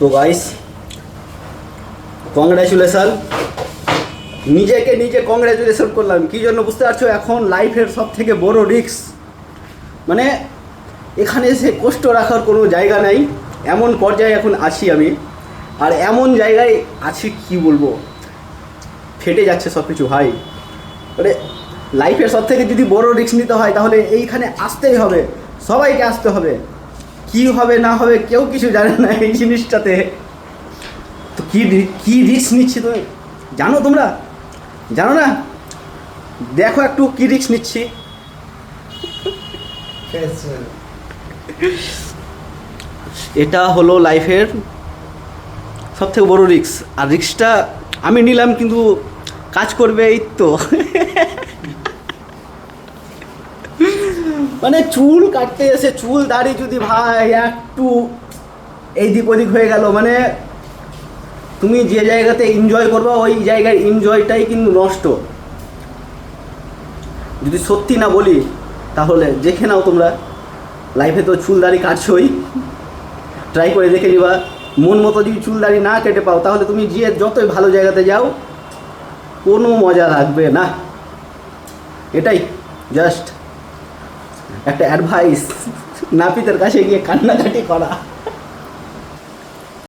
তো guys, congratulation, নিজেকে নিজে কংগ্রাচুলেশন করলাম। কী জন্য বুঝতে পারছো? এখন লাইফের সব থেকে বড় রিস্ক, মানে এখানে এসে কষ্ট রাখার কোনো জায়গা নাই, এমন পর্যায়ে এখন আছি আমি। আর এমন জায়গায় আছি কি বলবো, ফেটে যাচ্ছে সব কিছু ভাই। মানে লাইফের সব থেকে যদি বড় রিস্ক নিতে হয় তাহলে এইখানে আসতেই হবে, সবাইকে আসতে হবে। কি হবে না হবে কেউ কিছু জানে না এই জিনিসটাতে। তো কী রিস্ক নিচ্ছি তুমি জানো? তোমরা জানো না? দেখো একটু কী রিস্ক নিচ্ছি। এটা হলো লাইফের সব থেকে বড়ো রিস্ক। আর রিস্কটা আমি নিলাম, কিন্তু কাজ করবে এই তো। মানে চুল কাটতে এসে চুল দাড়ি যদি ভাই একটু এইদিক ওদিক হয়ে গেল, মানে তুমি যে জায়গাতে এনজয় করবে ওই জায়গায় এনজয়টাই কিন্তু নষ্ট। যদি সত্যি না বলি তাহলে দেখে নাও তোমরা, লাইফে তো চুল দাড়ি কাটছই, ট্রাই করে দেখে নিবা। মন মতো যদি চুল দাড়ি না কেটে পাও তাহলে তুমি যে যতই ভালো জায়গাতে যাও কোনো মজা লাগবে না। এটাই জাস্ট একটা অ্যাডভাইস, নাপিতের কাছে গিয়ে কান্নাকাটি করা।